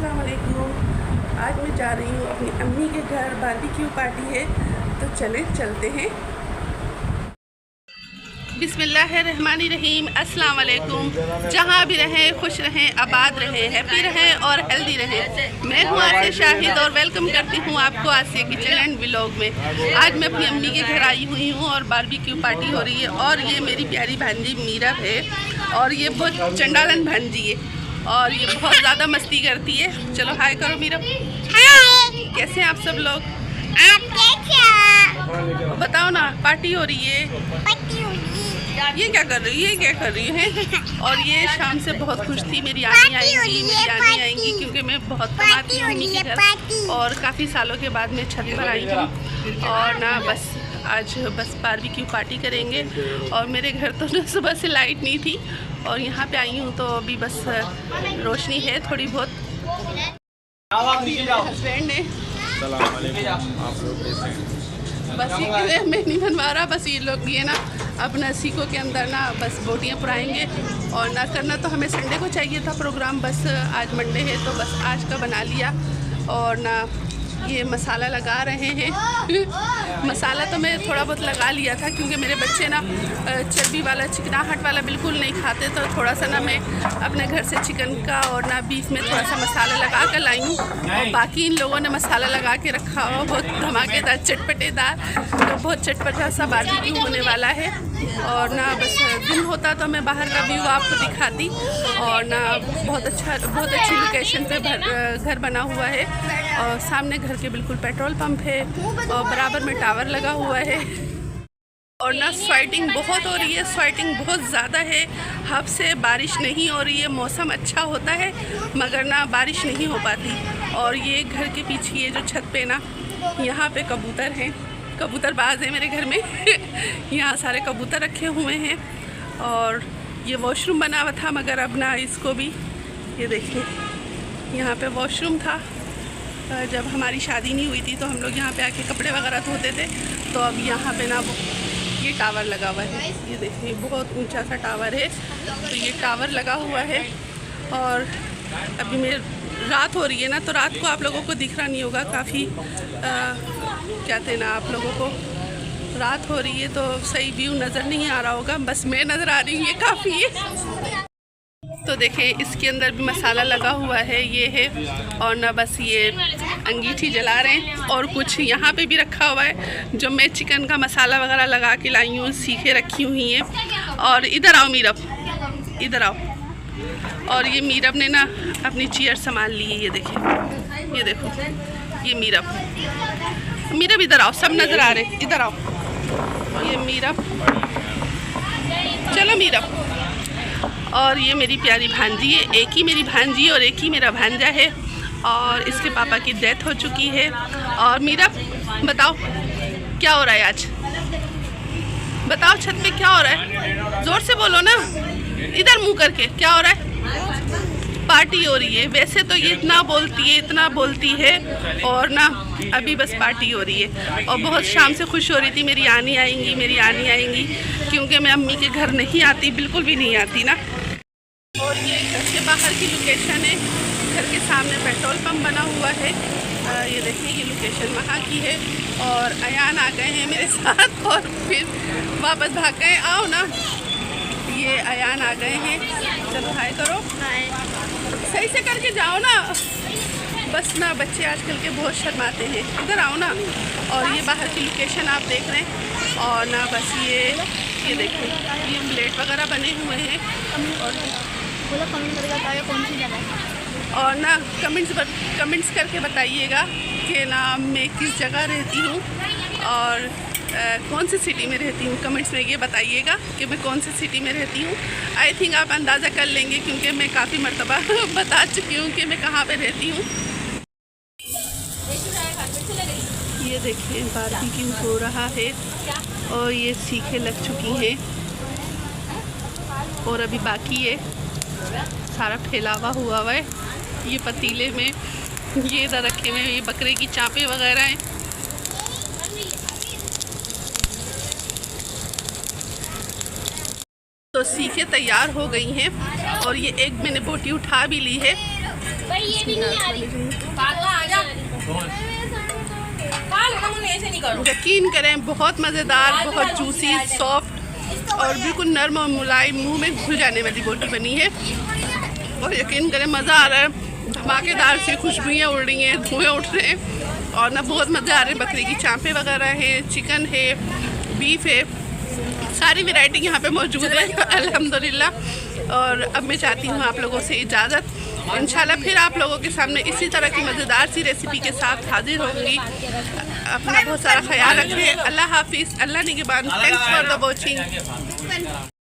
अस्सलाम वालेकुम। आज मैं जा रही हूँ अपनी अम्मी के घर, बारबेक्यू पार्टी है, तो चलते हैं। बिस्मिल्लाहिर्रहमानिर्रहीम। अस्सलाम वालेकुम। जहाँ भी रहें खुश रहें, आबाद रहें, हैप्पी रहें और हेल्दी रहें। मैं हूँ आसिया शाहिद और वेलकम करती हूँ आपको आसिया किचन एंड व्लॉग में। आज मैं अपनी अम्मी के घर आई हुई हूँ और बारबेक्यू पार्टी हो रही है और ये मेरी प्यारी भांजी मीरा है और ये बहुत चंडालन भांजी है और ये बहुत ज़्यादा मस्ती करती है। चलो हाय करो मीरा। हाय, कैसे हैं आप सब लोग? आप कैसे? बताओ ना, पार्टी हो रही है। पति होगी। ये क्या कर रही है, ये क्या कर रही है? और ये शाम से बहुत खुश थी मेरी आनी आएंगी क्योंकि मैं बहुत कमाती हूँ मम्मी के घर और काफ़ी सालों के बाद मैं छत पर आई हूँ और ना बस आज बस बारबेक्यू पार्टी करेंगे। और मेरे घर तो ना सुबह से लाइट नहीं थी और यहाँ पे आई हूँ तो अभी बस रोशनी है थोड़ी बहुत। हस्बैंड है बस ये मैं नहीं बनवा रहा, बस ये लोग ये ना अपना सीखों के अंदर ना बस बोटियाँ पुराएंगे और ना करना तो हमें संडे को चाहिए था प्रोग्राम, बस आज मंडे है तो बस आज का बना लिया। और ना ये मसाला लगा रहे हैं मसाला तो मैं थोड़ा बहुत लगा लिया था क्योंकि मेरे बच्चे ना चर्बी वाला चिकनाहट वाला बिल्कुल नहीं खाते, तो थोड़ा सा ना मैं अपने घर से चिकन का और ना बीफ में थोड़ा सा मसाला लगा कर लाई हूँ और बाकी इन लोगों ने मसाला लगा के रखा हुआ बहुत धमाकेदार चटपटेदार, तो बहुत चटपटा सा बारबेक्यू होने वाला है। और ना बस दिन होता तो मैं बाहर का व्यू आपको दिखाती और ना बहुत अच्छी लोकेशन पे घर बना हुआ है और सामने घर के बिल्कुल पेट्रोल पंप है और बराबर में टावर लगा हुआ है। और ना स्वेटिंग बहुत हो रही है, स्वेटिंग बहुत ज़्यादा है। हब से बारिश नहीं हो रही है, मौसम अच्छा होता है मगर ना बारिश नहीं हो पाती। और ये घर के पीछे ये जो छत पे ना यहाँ पे कबूतर हैं, कबूतरबाज है मेरे घर में यहाँ सारे कबूतर रखे हुए हैं। और ये वॉशरूम बना हुआ था मगर अब ना इसको भी, ये देखिए यहाँ पे वॉशरूम था, जब हमारी शादी नहीं हुई थी तो हम लोग यहाँ पे आके कपड़े वगैरह धोते थे, तो अब यहाँ पे ना ये टावर लगा हुआ है, ये देखिए बहुत ऊंचा सा टावर है, तो ये टावर लगा हुआ है। और अभी मेरे रात हो रही है ना, तो रात को आप लोगों को दिख रहा नहीं होगा, काफ़ी कहते हैं ना आप लोगों को रात हो रही है तो सही व्यू नज़र नहीं आ रहा होगा, बस मैं नज़र आ रही हूँ, ये काफ़ी है। तो देखें इसके अंदर भी मसाला लगा हुआ है, ये है। और ना बस ये अंगीठी जला रहे हैं और कुछ यहाँ पे भी रखा हुआ है जो मैं चिकन का मसाला वगैरह लगा के लाई हूँ, सीखे रखी हुई हैं। और इधर आओ मीरब, इधर आओ। और ये मीरब ने ना अपनी चेयर संभाल ली है, ये देखें, ये देखो ये मीरब इधर आओ, सब नज़र आ रहे, इधर आओ। ये मीरब, चलो मीरब। और ये मेरी प्यारी भांजी है, एक ही मेरी भांजी और एक ही मेरा भांजा है और इसके पापा की डेथ हो चुकी है। और मीरा बताओ क्या हो रहा है आज, बताओ छत पे क्या हो रहा है, ज़ोर से बोलो ना, इधर मुंह करके, क्या हो रहा है? पार्टी हो रही है। वैसे तो ये इतना बोलती है और ना अभी बस पार्टी हो रही है। और बहुत शाम से खुश हो रही थी मेरी आनी आएंगी क्योंकि मैं अम्मी के घर नहीं आती, बिल्कुल भी नहीं आती ना। और ये घर के बाहर की लोकेशन है, घर के सामने पेट्रोल पंप बना हुआ है, ये देखिए ये लोकेशन वहाँ की है। और अयान आ गए हैं मेरे साथ और फिर वापस भाग गए, आओ ना, ये अयान आ गए हैं, चलो हाय करो, सही से करके जाओ ना, बस ना बच्चे आजकल के बहुत शर्माते हैं, इधर आओ ना। और ये बाहर की लोकेशन आप देख रहे हैं और ना बस ये देखिए ये प्लेट वगैरह बने हुए हैं। और बोलो कमेंट करके बताइए कौन सी जगह है और ना कमेंट्स करके बताइएगा कि ना मैं किस जगह रहती हूँ और कौन सी सिटी में रहती हूँ। कमेंट्स में ये बताइएगा कि मैं कौन सी सिटी में रहती हूँ। आई थिंक आप अंदाज़ा कर लेंगे क्योंकि मैं काफ़ी मर्तबा बता चुकी हूँ कि मैं कहाँ पे रहती हूँ। ये देखिए बारबेक्यू हो रहा है और ये सीखें लग चुकी हैं और अभी बाकी है, सारा फैलावा हुआ है। ये पतीले में ये इधर रखे हुए, ये बकरे की चाँपें वगैरह हैं। तो सीखे तैयार हो गई हैं और ये एक मैंने बोटी उठा भी ली है। भाई ये भी नहीं आ रही। यकीन करें बहुत मज़ेदार, बहुत जूसी, सॉफ्ट और बिल्कुल नरम और मुलायम, मुंह में घुल जाने वाली बोटी बनी है। और यकीन करें मज़ा आ रहा है, धमाकेदार सी खुशबुएँ उड़ रही हैं, धुएँ उठ रहे हैं और ना बहुत मज़े आ रहे हैं। बकरी की चाँपें वगैरह हैं, चिकन है, बीफ है, सारी वैरायटी यहाँ पे मौजूद है अल्हम्दुलिल्लाह। और अब मैं चाहती हूँ आप लोगों से इजाज़त। इंशाल्लाह फिर आप लोगों के सामने इसी तरह की मज़ेदार सी रेसिपी के साथ हाजिर होंगी। अपना बहुत सारा ख्याल रखें। अल्लाह हाफिज़, अल्लाह निगहबान। Thanks for the watching.